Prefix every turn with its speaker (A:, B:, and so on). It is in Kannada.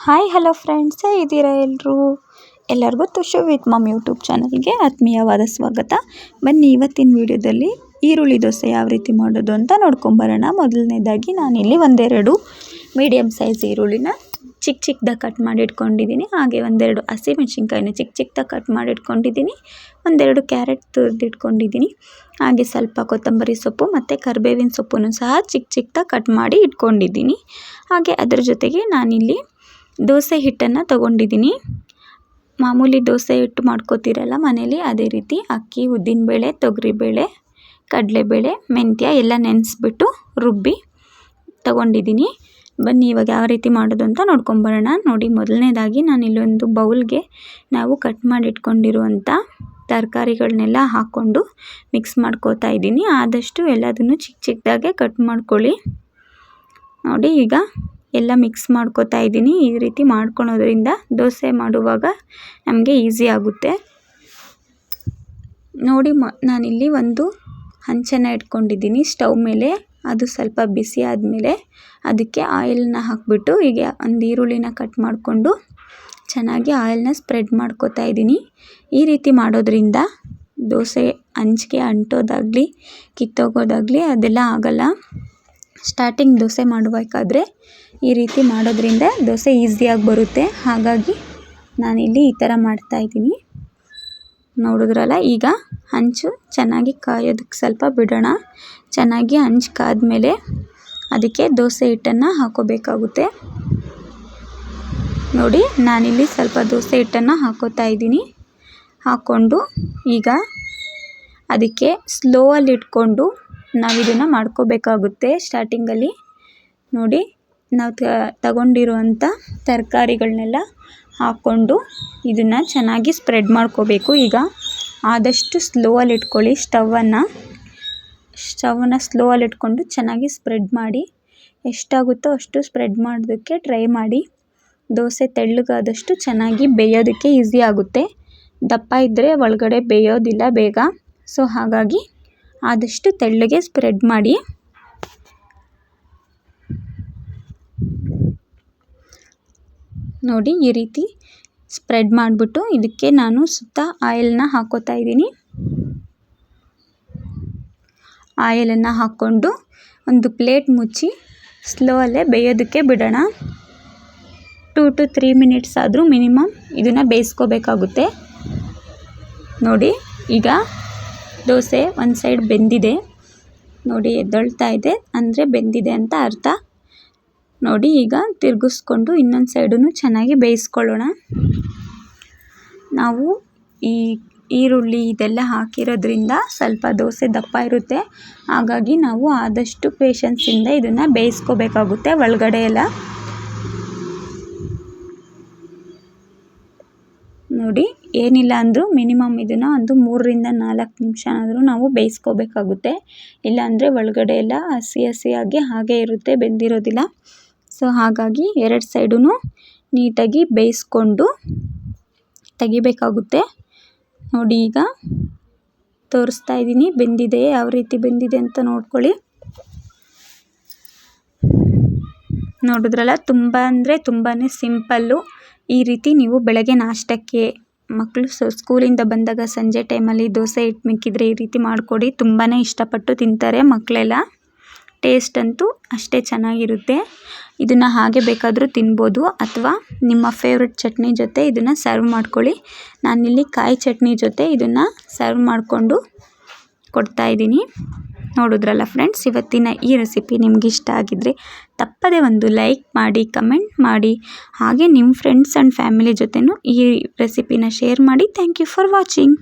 A: ಹಾಯ್ ಹಲೋ ಫ್ರೆಂಡ್ಸ್, ಹೇಗಿದ್ದೀರಾ ಎಲ್ಲರಿಗೂ ತುಷು ವಿತ್ ಮಮ್ ಯೂಟ್ಯೂಬ್ ಚಾನಲ್ಗೆ ಆತ್ಮೀಯವಾದ ಸ್ವಾಗತ. ಬನ್ನಿ ಇವತ್ತಿನ ವಿಡಿಯೋದಲ್ಲಿ ಈರುಳ್ಳಿ ದೋಸೆ ಯಾವ ರೀತಿ ಮಾಡೋದು ಅಂತ ನೋಡ್ಕೊಂಬರೋಣ. ಮೊದಲನೇದಾಗಿ ನಾನಿಲ್ಲಿ ಒಂದೆರಡು ಮೀಡಿಯಮ್ ಸೈಜ್ ಈರುಳ್ಳಿನ ಚಿಕ್ಕದಾಗಿ ಕಟ್ ಮಾಡಿ ಇಟ್ಕೊಂಡಿದ್ದೀನಿ. ಹಾಗೆ ಒಂದೆರಡು ಹಸಿಮೆಣಸಿನ್ಕಾಯಿನ ಚಿಕ್ಕದಾಗಿ ಕಟ್ ಮಾಡಿ ಇಟ್ಕೊಂಡಿದ್ದೀನಿ. ಒಂದೆರಡು ಕ್ಯಾರೆಟ್ ತುರಿದಿಟ್ಕೊಂಡಿದ್ದೀನಿ. ಹಾಗೆ ಸ್ವಲ್ಪ ಕೊತ್ತಂಬರಿ ಸೊಪ್ಪು ಮತ್ತು ಕರಿಬೇವಿನ ಸೊಪ್ಪನ್ನು ಸಹ ಚಿಕ್ಕದಾಗಿ ಕಟ್ ಮಾಡಿ ಇಟ್ಕೊಂಡಿದ್ದೀನಿ. ಹಾಗೆ ಅದರ ಜೊತೆಗೆ ನಾನಿಲ್ಲಿ ದೋಸೆ ಹಿಟ್ಟನ್ನು ತೊಗೊಂಡಿದ್ದೀನಿ. ಮಾಮೂಲಿ ದೋಸೆ ಹಿಟ್ಟು ಮಾಡ್ಕೋತೀರಲ್ಲ ಮನೇಲಿ, ಅದೇ ರೀತಿ ಅಕ್ಕಿ, ಉದ್ದಿನಬೇಳೆ, ತೊಗರಿಬೇಳೆ, ಕಡಲೆಬೇಳೆ, ಮೆಂತ್ಯ ಎಲ್ಲ ನೆನೆಸ್ಬಿಟ್ಟು ರುಬ್ಬಿ ತೊಗೊಂಡಿದ್ದೀನಿ. ಬನ್ನಿ ಇವಾಗ ಯಾವ ರೀತಿ ಮಾಡೋದು ಅಂತ ನೋಡ್ಕೊಂಬರೋಣ. ನೋಡಿ, ಮೊದಲನೇದಾಗಿ ನಾನಿಲ್ಲೊಂದು ಬೌಲ್ಗೆ ನಾವು ಕಟ್ ಮಾಡಿ ಇಟ್ಕೊಂಡಿರುವಂಥ ತರಕಾರಿಗಳನ್ನೆಲ್ಲ ಹಾಕ್ಕೊಂಡು ಮಿಕ್ಸ್ ಮಾಡ್ಕೋತಾ ಇದ್ದೀನಿ. ಆದಷ್ಟು ಎಲ್ಲದನ್ನು ಚಿಕ್ಕದಾಗೆ ಕಟ್ ಮಾಡ್ಕೊಳ್ಳಿ. ನೋಡಿ, ಈಗ ಎಲ್ಲ ಮಿಕ್ಸ್ ಮಾಡ್ಕೋತಾ ಇದ್ದೀನಿ. ಈ ರೀತಿ ಮಾಡ್ಕೊಳೋದ್ರಿಂದ ದೋಸೆ ಮಾಡುವಾಗ ನಮಗೆ ಈಸಿ ಆಗುತ್ತೆ. ನೋಡಿ, ನಾನಿಲ್ಲಿ ಒಂದು ಹಂಚನ್ನು ಇಟ್ಕೊಂಡಿದ್ದೀನಿ ಸ್ಟವ್ ಮೇಲೆ. ಅದು ಸ್ವಲ್ಪ ಬಿಸಿ ಆದಮೇಲೆ ಅದಕ್ಕೆ ಆಯಿಲ್ನ ಹಾಕಿಬಿಟ್ಟು ಈಗ ಒಂದು ಈರುಳ್ಳಿನ ಕಟ್ ಮಾಡಿಕೊಂಡು ಚೆನ್ನಾಗಿ ಆಯಿಲ್ನ ಸ್ಪ್ರೆಡ್ ಮಾಡ್ಕೋತಾ ಇದ್ದೀನಿ. ಈ ರೀತಿ ಮಾಡೋದ್ರಿಂದ ದೋಸೆ ಹಂಚಿಗೆ ಅಂಟೋದಾಗಲಿ ಕಿತ್ತೋಗೋದಾಗಲಿ ಅದೆಲ್ಲ ಆಗಲ್ಲ. ಸ್ಟಾರ್ಟಿಂಗ್ ದೋಸೆ ಮಾಡಬೇಕಾದ್ರೆ ಈ ರೀತಿ ಮಾಡೋದ್ರಿಂದ ದೋಸೆ ಈಸಿಯಾಗಿ ಬರುತ್ತೆ. ಹಾಗಾಗಿ ನಾನಿಲ್ಲಿ ಈ ಥರ ಮಾಡ್ತಾಯಿದ್ದೀನಿ. ನೋಡಿದ್ರಲ್ಲ, ಈಗ ಹಂಚು ಚೆನ್ನಾಗಿ ಕಾಯೋದಕ್ಕೆ ಸ್ವಲ್ಪ ಬಿಡೋಣ. ಚೆನ್ನಾಗಿ ಹಂಚು ಕಾದ್ಮೇಲೆ ಅದಕ್ಕೆ ದೋಸೆ ಹಿಟ್ಟನ್ನು ಹಾಕೋಬೇಕಾಗುತ್ತೆ. ನೋಡಿ, ನಾನಿಲ್ಲಿ ಸ್ವಲ್ಪ ದೋಸೆ ಹಿಟ್ಟನ್ನು ಹಾಕೋತಾ ಇದ್ದೀನಿ. ಹಾಕ್ಕೊಂಡು ಈಗ ಅದಕ್ಕೆ ಸ್ಲೋವಲ್ಲಿ ಇಟ್ಕೊಂಡು ನಾವು ಇದನ್ನು ಮಾಡ್ಕೋಬೇಕಾಗುತ್ತೆ. ಸ್ಟಾರ್ಟಿಂಗಲ್ಲಿ ನೋಡಿ, ನಾವು ತಗೊಂಡಿರುವಂಥ ತರಕಾರಿಗಳನ್ನೆಲ್ಲ ಹಾಕ್ಕೊಂಡು ಇದನ್ನು ಚೆನ್ನಾಗಿ ಸ್ಪ್ರೆಡ್ ಮಾಡ್ಕೋಬೇಕು. ಈಗ ಆದಷ್ಟು ಸ್ಲೋವಲ್ಲಿ ಇಟ್ಕೊಳ್ಳಿ. ಸ್ಟವನ್ನು ಸ್ಲೋವಲ್ಲಿ ಇಟ್ಕೊಂಡು ಚೆನ್ನಾಗಿ ಸ್ಪ್ರೆಡ್ ಮಾಡಿ. ಎಷ್ಟಾಗುತ್ತೋ ಅಷ್ಟು ಸ್ಪ್ರೆಡ್ ಮಾಡೋದಕ್ಕೆ ಟ್ರೈ ಮಾಡಿ. ದೋಸೆ ತೆಳ್ಳಗಾದಷ್ಟು ಚೆನ್ನಾಗಿ ಬೇಯೋದಕ್ಕೆ ಈಸಿ ಆಗುತ್ತೆ. ದಪ್ಪ ಇದ್ದರೆ ಒಳಗಡೆ ಬೇಯೋದಿಲ್ಲ ಬೇಗ. ಸೊ ಹಾಗಾಗಿ ಆದಷ್ಟು ತೆಳ್ಳಗೆ ಸ್ಪ್ರೆಡ್ ಮಾಡಿ. ನೋಡಿ, ಈ ರೀತಿ ಸ್ಪ್ರೆಡ್ ಮಾಡಿಬಿಟ್ಟು ಇದಕ್ಕೆ ನಾನು ಸುತ್ತ ಆಯಿಲ್ನ ಹಾಕೋತಾ ಇದ್ದೀನಿ. ಆಯಿಲನ್ನು ಹಾಕ್ಕೊಂಡು ಒಂದು ಪ್ಲೇಟ್ ಮುಚ್ಚಿ ಸ್ಲೋವಲ್ಲೇ ಬೇಯೋದಕ್ಕೆ ಬಿಡೋಣ. 2 to 3 ಮಿನಿಟ್ಸ್ ಆದರೂ ಮಿನಿಮಮ್ ಇದನ್ನು ಬೇಯಿಸ್ಕೋಬೇಕಾಗುತ್ತೆ. ನೋಡಿ, ಈಗ ದೋಸೆ ಒಂದು ಸೈಡ್ ಬೆಂದಿದೆ. ನೋಡಿ, ಎದ್ದೊಳ್ತಾ ಇದೆ ಅಂದರೆ ಬೆಂದಿದೆ ಅಂತ ಅರ್ಥ. ನೋಡಿ, ಈಗ ತಿರುಗಿಸ್ಕೊಂಡು ಇನ್ನೊಂದು ಸೈಡನ್ನು ಚೆನ್ನಾಗಿ ಬೇಯಿಸ್ಕೊಳ್ಳೋಣ. ನಾವು ಈ ಈರುಳ್ಳಿ ಇದೆಲ್ಲ ಹಾಕಿರೋದ್ರಿಂದ ಸ್ವಲ್ಪ ದೋಸೆ ದಪ್ಪ ಇರುತ್ತೆ. ಹಾಗಾಗಿ ನಾವು ಆದಷ್ಟು ಪೇಷನ್ಸಿಂದ ಇದನ್ನು ಬೇಯಿಸ್ಕೋಬೇಕಾಗುತ್ತೆ ಒಳಗಡೆ ಎಲ್ಲ. ನೋಡಿ, ಏನಿಲ್ಲ ಅಂದರೂ ಮಿನಿಮಮ್ ಇದನ್ನು ಒಂದು 3 ರಿಂದ 4 ನಿಮಿಷನಾದರೂ ನಾವು ಬೇಯಿಸ್ಕೋಬೇಕಾಗುತ್ತೆ. ಇಲ್ಲಾಂದರೆ ಒಳಗಡೆ ಎಲ್ಲ ಹಸಿಯಾಗಿ ಹಾಗೇ ಇರುತ್ತೆ, ಬೆಂದಿರೋದಿಲ್ಲ. ಸೊ ಹಾಗಾಗಿ 2 ಸೈಡೂ ನೀಟಾಗಿ ಬೇಯಿಸ್ಕೊಂಡು ತೆಗಿಬೇಕಾಗುತ್ತೆ. ನೋಡಿ, ಈಗ ತೋರಿಸ್ತಾ ಇದ್ದೀನಿ ಬೆಂದಿದೆ, ಯಾವ ರೀತಿ ಬೆಂದಿದೆ ಅಂತ ನೋಡ್ಕೊಳ್ಳಿ. ನೋಡಿದ್ರಲ್ಲ, ತುಂಬ ಅಂದರೆ ತುಂಬಾ ಸಿಂಪಲ್ಲು. ಈ ರೀತಿ ನೀವು ಬೆಳಗ್ಗೆ ನಾಷ್ಟಕ್ಕೆ ಮಕ್ಕಳು ಸ್ಕೂಲಿಂದ ಬಂದಾಗ ಸಂಜೆ ಟೈಮಲ್ಲಿ ದೋಸೆ ಹಿಟ್ಟು ಮಿಕ್ಕಿದ್ರೆ ಈ ರೀತಿ ಮಾಡಿಕೊಡಿ. ತುಂಬಾ ಇಷ್ಟಪಟ್ಟು ತಿಂತಾರೆ ಮಕ್ಕಳೆಲ್ಲ. ಟೇಸ್ಟ್ ಅಂತೂ ಅಷ್ಟೇ ಚೆನ್ನಾಗಿರುತ್ತೆ. ಇದನ್ನು ಹಾಗೆ ಬೇಕಾದರೂ ತಿನ್ಬೋದು ಅಥವಾ ನಿಮ್ಮ ಫೇವ್ರೆಟ್ ಚಟ್ನಿ ಜೊತೆ ಇದನ್ನು ಸರ್ವ್ ಮಾಡ್ಕೊಳ್ಳಿ. ನಾನಿಲ್ಲಿ ಕಾಯಿ ಚಟ್ನಿ ಜೊತೆ ಇದನ್ನು ಸರ್ವ್ ಮಾಡಿಕೊಂಡು ಕೊಡ್ತಾಯಿದ್ದೀನಿ. ನೋಡಿದ್ರಲ್ಲ ಫ್ರೆಂಡ್ಸ್, ಇವತ್ತಿನ ಈ ರೆಸಿಪಿ ನಿಮ್ಗೆ ಇಷ್ಟ ಆಗಿದ್ದರೆ ತಪ್ಪದೆ ಒಂದು ಲೈಕ್ ಮಾಡಿ, ಕಮೆಂಟ್ ಮಾಡಿ. ಹಾಗೆ ನಿಮ್ಮ ಫ್ರೆಂಡ್ಸ್ ಆ್ಯಂಡ್ ಫ್ಯಾಮಿಲಿ ಜೊತೆನೂ ಈ ರೆಸಿಪಿನ ಶೇರ್ ಮಾಡಿ. Thank you for watching.